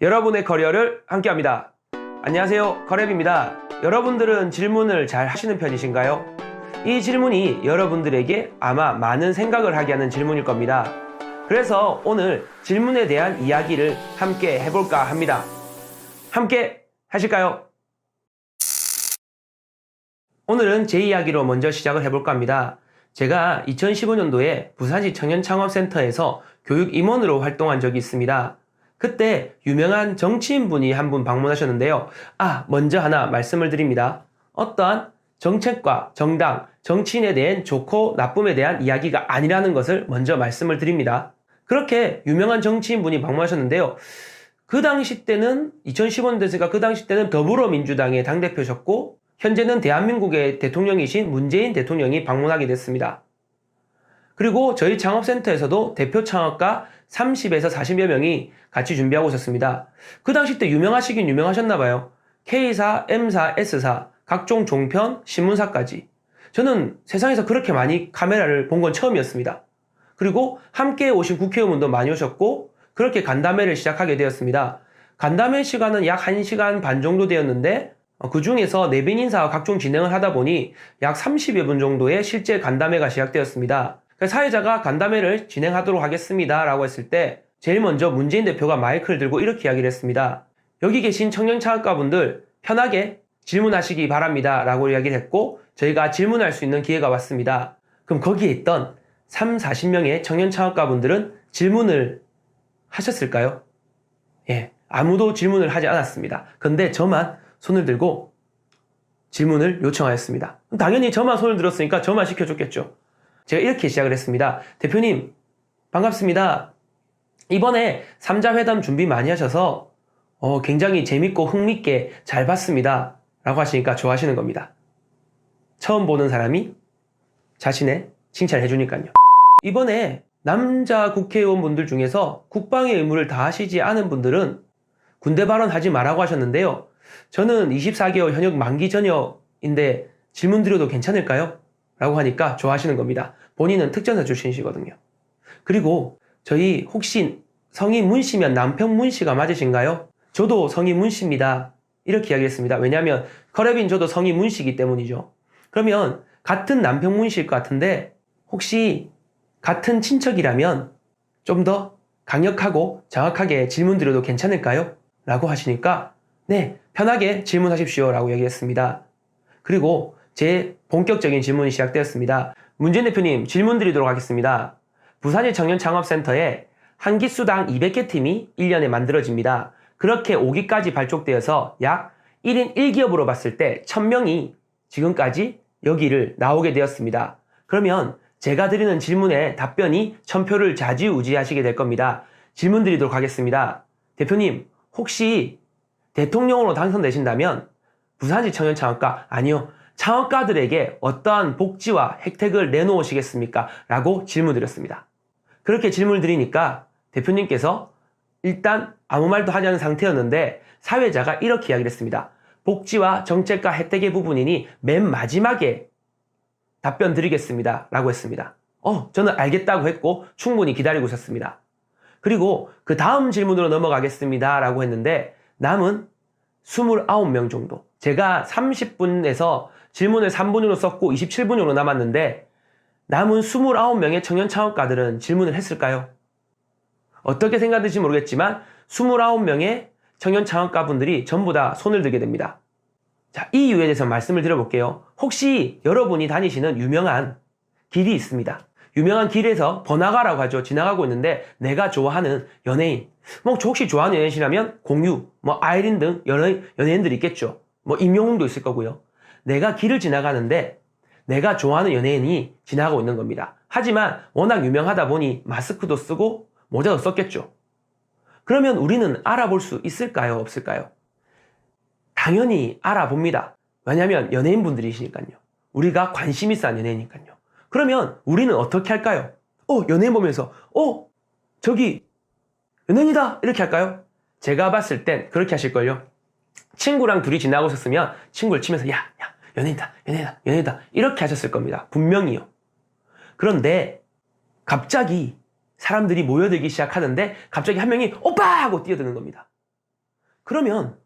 여러분의 커리어를 함께합니다. 안녕하세요, 커랩입니다. 여러분들은 질문을 잘 하시는 편이신가요? 이 질문이 여러분들에게 아마 많은 생각을 하게 하는 질문일 겁니다. 그래서 오늘 질문에 대한 이야기를 함께 해볼까 합니다. 함께 하실까요? 오늘은 제 이야기로 먼저 시작을 해볼까 합니다. 제가 2015년도에 부산시 청년창업센터에서 교육 임원으로 활동한 적이 있습니다. 그때 유명한 정치인분이 한 분 방문하셨는데요. 먼저 하나 말씀을 드립니다. 어떠한 정책과 정당, 정치인에 대한 좋고 나쁨에 대한 이야기가 아니라는 것을 먼저 말씀을 드립니다. 그렇게 유명한 정치인분이 방문하셨는데요. 그 당시 때는 2015년도가 그 당시 때는 더불어민주당의 당대표셨고 현재는 대한민국의 대통령이신 문재인 대통령이 방문하게 됐습니다. 그리고 저희 창업센터에서도 대표 창업가 30에서 40여 명이 같이 준비하고 있었습니다. 그 당시 때 유명하시긴 유명하셨나봐요. K사, M사, S사, 각종 종편, 신문사까지. 저는 세상에서 그렇게 많이 카메라를 본 건 처음이었습니다. 그리고 함께 오신 국회의원도 많이 오셨고 그렇게 간담회를 시작하게 되었습니다. 간담회 시간은 약 1시간 반 정도 되었는데 그 중에서 내빈 인사와 각종 진행을 하다 보니 약 30여 분 정도의 실제 간담회가 시작되었습니다. 사회자가 간담회를 진행하도록 하겠습니다 라고 했을 때 제일 먼저 문재인 대표가 마이크를 들고 이렇게 이야기를 했습니다. 여기 계신 청년 창업가분들 편하게 질문하시기 바랍니다 라고 이야기를 했고 저희가 질문할 수 있는 기회가 왔습니다. 그럼 거기에 있던 40명의 청년 창업가분들은 질문을 하셨을까요? 아무도 질문을 하지 않았습니다. 근데 저만 손을 들고 질문을 요청하였습니다. 당연히 저만 손을 들었으니까 저만 시켜줬겠죠. 제가 이렇게 시작을 했습니다. 대표님, 반갑습니다. 이번에 3자 회담 준비 많이 하셔서 굉장히 재밌고 흥밌게 잘 봤습니다. 라고 하시니까 좋아하시는 겁니다. 처음 보는 사람이 자신의 칭찬을 해주니까요. 이번에 남자 국회의원분들 중에서 국방의 의무를 다하시지 않은 분들은 군대 발언하지 말라고 하셨는데요. 저는 24개월 현역 만기 전역인데 질문 드려도 괜찮을까요? 라고 하니까 좋아하시는 겁니다. 본인은 특전사 출신이시거든요. 그리고 저희 혹시 성이 문씨면 남편 문씨가 맞으신가요? 저도 성이 문씨입니다. 이렇게 이야기했습니다. 왜냐하면 커랩인 저도 성이 문씨이기 때문이죠. 그러면 같은 남편 문씨일 것 같은데 혹시 같은 친척이라면 좀 더 강력하고 정확하게 질문 드려도 괜찮을까요? 라고 하시니까 네, 편하게 질문하십시오 라고 얘기했습니다. 그리고 제 본격적인 질문이 시작되었습니다. 문재인 대표님 질문 드리도록 하겠습니다. 부산시 청년창업센터에 한 기수당 200개 팀이 1년에 만들어집니다. 그렇게 5기까지 발족되어서 약 1인 1기업으로 봤을 때 1000명이 지금까지 여기를 나오게 되었습니다. 그러면 제가 드리는 질문에 답변이 1000표를 좌지우지하시게 될 겁니다. 질문 드리도록 하겠습니다. 대표님, 혹시 대통령으로 당선되신다면 부산시 청년창업가, 아니요, 창업가들에게 어떠한 복지와 혜택을 내놓으시겠습니까? 라고 질문 드렸습니다. 그렇게 질문을 드리니까 대표님께서 일단 아무 말도 하지 않은 상태였는데 사회자가 이렇게 이야기를 했습니다. 복지와 정책과 혜택의 부분이니 맨 마지막에 답변 드리겠습니다. 라고 했습니다. 저는 알겠다고 했고 충분히 기다리고 있었습니다. 그리고 그 다음 질문으로 넘어가겠습니다. 라고 했는데 남은 29명 정도. 제가 30분에서 질문을 3분으로 썼고 27분으로 남았는데 남은 29명의 청년 창업가들은 질문을 했을까요? 어떻게 생각하실지 모르겠지만 29명의 청년 창업가분들이 전부 다 손을 들게 됩니다. 자, 이 이유에 대해서 말씀을 드려볼게요. 혹시 여러분이 다니시는 유명한 길이 있습니다. 유명한 길에서 번화가라고 하죠. 지나가고 있는데 내가 좋아하는 연예인, 혹시 좋아하는 연예인이라면 공유, 아이린 등 연예인들이 있겠죠. 임영웅도 있을 거고요. 내가 길을 지나가는데 내가 좋아하는 연예인이 지나가고 있는 겁니다. 하지만 워낙 유명하다 보니 마스크도 쓰고 모자도 썼겠죠. 그러면 우리는 알아볼 수 있을까요? 없을까요? 당연히 알아봅니다. 왜냐하면 연예인분들이시니까요. 우리가 관심 있어 하는 연예인이니까요. 그러면 우리는 어떻게 할까요? 연예인 보면서 저기 연예인이다 이렇게 할까요? 제가 봤을 땐 그렇게 하실걸요. 친구랑 둘이 지나고 있었으면 친구를 치면서 야 연예인이다 이렇게 하셨을 겁니다. 분명히요. 그런데 갑자기 사람들이 모여들기 시작하는데 갑자기 한 명이 오빠! 하고 뛰어드는 겁니다. 그러면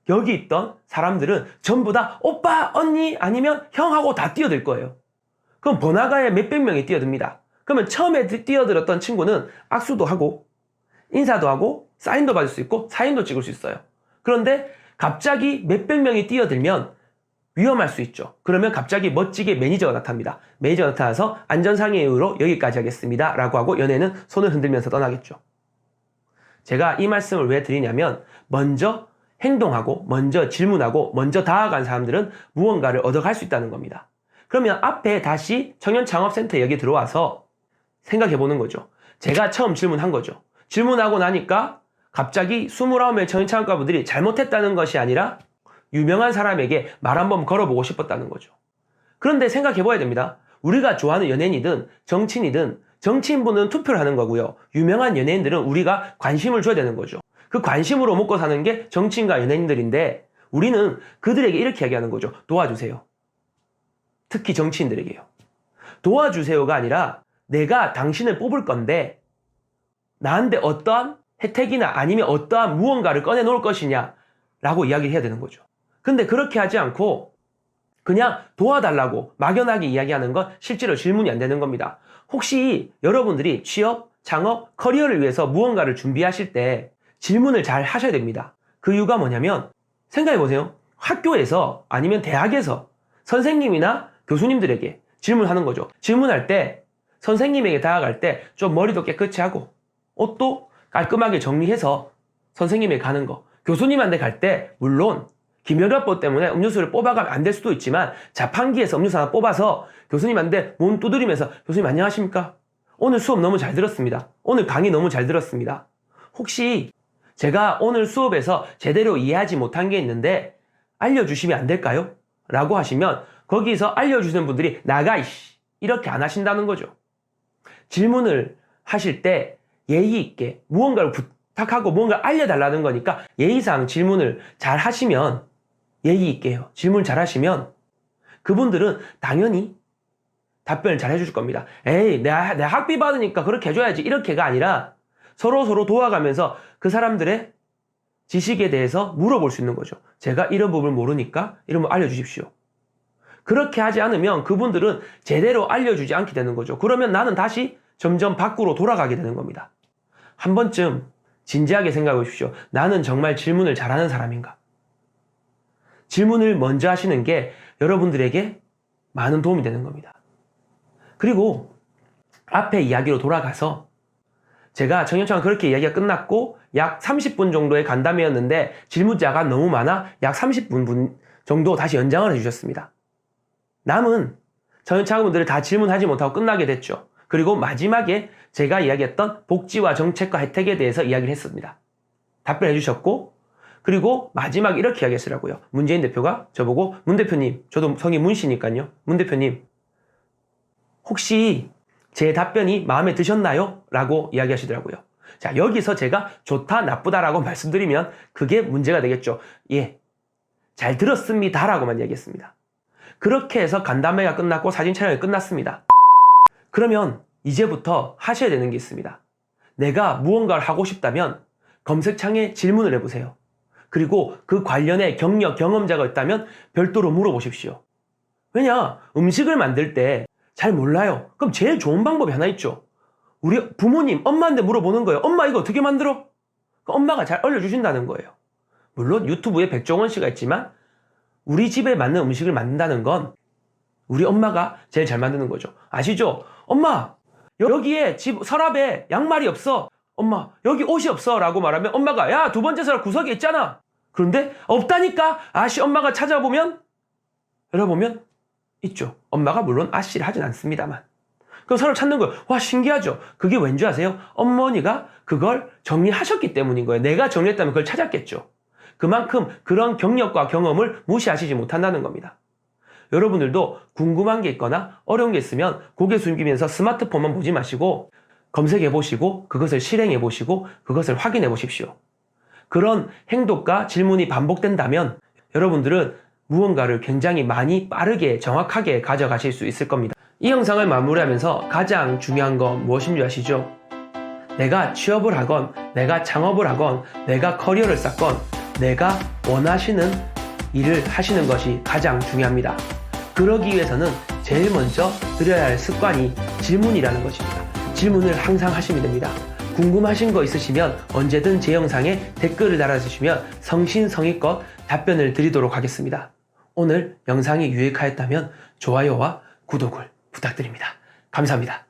여기 있던 사람들은 전부 다 오빠, 언니 아니면 형하고 다 뛰어들 거예요. 그럼 번화가에 몇백 명이 뛰어듭니다. 그러면 처음에 뛰어들었던 친구는 악수도 하고 인사도 하고 사인도 받을 수 있고 사진도 찍을 수 있어요. 그런데 갑자기 몇백 명이 뛰어들면 위험할 수 있죠. 그러면 갑자기 멋지게 매니저가 나타납니다. 매니저가 나타나서 안전상의 이유로 여기까지 하겠습니다 라고 하고 연예인은 손을 흔들면서 떠나겠죠. 제가 이 말씀을 왜 드리냐면 먼저 행동하고 먼저 질문하고 먼저 다가간 사람들은 무언가를 얻어갈 수 있다는 겁니다. 그러면 앞에 다시 청년창업센터 여기 들어와서 생각해 보는 거죠. 제가 처음 질문한 거죠. 질문하고 나니까 갑자기 29명의 청년창업가분들이 잘못했다는 것이 아니라 유명한 사람에게 말 한번 걸어보고 싶었다는 거죠. 그런데 생각해 봐야 됩니다. 우리가 좋아하는 연예인이든 정치인이든 정치인분은 투표를 하는 거고요. 유명한 연예인들은 우리가 관심을 줘야 되는 거죠. 그 관심으로 먹고 사는 게 정치인과 연예인들인데 우리는 그들에게 이렇게 이야기하는 거죠. 도와주세요. 특히 정치인들에게요. 도와주세요가 아니라 내가 당신을 뽑을 건데 나한테 어떠한 혜택이나 아니면 어떠한 무언가를 꺼내놓을 것이냐 라고 이야기를 해야 되는 거죠. 근데 그렇게 하지 않고 그냥 도와달라고 막연하게 이야기하는 건 실제로 질문이 안 되는 겁니다. 혹시 여러분들이 취업, 창업, 커리어를 위해서 무언가를 준비하실 때 질문을 잘 하셔야 됩니다. 그 이유가 뭐냐면 생각해 보세요. 학교에서 아니면 대학에서 선생님이나 교수님들에게 질문하는 거죠. 질문할 때 선생님에게 다가갈 때 좀 머리도 깨끗이 하고 옷도 깔끔하게 정리해서 선생님에게 가는 거. 교수님한테 갈 때 물론 김연아법 때문에 음료수를 뽑아가면 안 될 수도 있지만 자판기에서 음료수 하나 뽑아서 교수님한테 몸 두드리면서 교수님 안녕하십니까? 오늘 수업 너무 잘 들었습니다. 오늘 강의 너무 잘 들었습니다. 혹시 제가 오늘 수업에서 제대로 이해하지 못한 게 있는데 알려주시면 안 될까요? 라고 하시면 거기서 알려주시는 분들이 나가 이씨 이렇게 안 하신다는 거죠. 질문을 하실 때 예의 있게 무언가를 부탁하고 무언가를 알려달라는 거니까 예의상 질문을 잘 하시면 예의 있게 해요. 질문 잘 하시면 그분들은 당연히 답변을 잘 해주실 겁니다. 에이 내가 학비 받으니까 그렇게 해줘야지 이렇게가 아니라 서로 도와가면서 그 사람들의 지식에 대해서 물어볼 수 있는 거죠. 제가 이런 부분을 모르니까 이런 거 알려주십시오. 그렇게 하지 않으면 그분들은 제대로 알려주지 않게 되는 거죠. 그러면 나는 다시 점점 밖으로 돌아가게 되는 겁니다. 한 번쯤 진지하게 생각해 보십시오. 나는 정말 질문을 잘하는 사람인가? 질문을 먼저 하시는 게 여러분들에게 많은 도움이 되는 겁니다. 그리고 앞에 이야기로 돌아가서 제가 청년창업 그렇게 이야기가 끝났고 약 30분 정도의 간담회였는데 질문자가 너무 많아 약 30분 정도 다시 연장을 해주셨습니다. 남은 청년창업분들을 다 질문하지 못하고 끝나게 됐죠. 그리고 마지막에 제가 이야기했던 복지와 정책과 혜택에 대해서 이야기를 했습니다. 답변해 주셨고 그리고 마지막에 이렇게 이야기했더라고요. 문재인 대표가 저보고 문 대표님, 저도 성이 문씨니까요. 문 대표님 혹시 제 답변이 마음에 드셨나요? 라고 이야기하시더라고요. 자, 여기서 제가 좋다, 나쁘다라고 말씀드리면 그게 문제가 되겠죠. 예, 잘 들었습니다 라고만 이야기했습니다. 그렇게 해서 간담회가 끝났고 사진 촬영이 끝났습니다. 그러면 이제부터 하셔야 되는 게 있습니다. 내가 무언가를 하고 싶다면 검색창에 질문을 해보세요. 그리고 그 관련해 경력, 경험자가 있다면 별도로 물어보십시오. 왜냐? 음식을 만들 때 잘 몰라요. 그럼 제일 좋은 방법이 하나 있죠. 우리 부모님, 엄마한테 물어보는 거예요. 엄마 이거 어떻게 만들어? 엄마가 잘 알려주신다는 거예요. 물론 유튜브에 백종원 씨가 있지만 우리 집에 맞는 음식을 만든다는 건 우리 엄마가 제일 잘 만드는 거죠. 아시죠? 엄마 여기에 집 서랍에 양말이 없어. 엄마 여기 옷이 없어 라고 말하면 엄마가 야 두 번째 서랍 구석에 있잖아. 그런데 없다니까. 아씨 엄마가 찾아보면 열어보면 있죠. 엄마가 물론 아씨를 하진 않습니다만 그럼 서랍 찾는 거예요. 와 신기하죠. 그게 왠지 아세요? 어머니가 그걸 정리하셨기 때문인 거예요. 내가 정리했다면 그걸 찾았겠죠. 그만큼 그런 경력과 경험을 무시하시지 못한다는 겁니다. 여러분들도 궁금한 게 있거나 어려운 게 있으면 고개 숙이면서 스마트폰만 보지 마시고 검색해 보시고 그것을 실행해 보시고 그것을 확인해 보십시오. 그런 행동과 질문이 반복된다면 여러분들은 무언가를 굉장히 많이 빠르게 정확하게 가져가실 수 있을 겁니다. 이 영상을 마무리하면서 가장 중요한 건 무엇인 줄 아시죠? 내가 취업을 하건 내가 창업을 하건 내가 커리어를 쌓건 내가 원하시는 일을 하시는 것이 가장 중요합니다. 그러기 위해서는 제일 먼저 드려야 할 습관이 질문이라는 것입니다. 질문을 항상 하시면 됩니다. 궁금하신 거 있으시면 언제든 제 영상에 댓글을 달아주시면 성심성의껏 답변을 드리도록 하겠습니다. 오늘 영상이 유익하였다면 좋아요와 구독을 부탁드립니다. 감사합니다.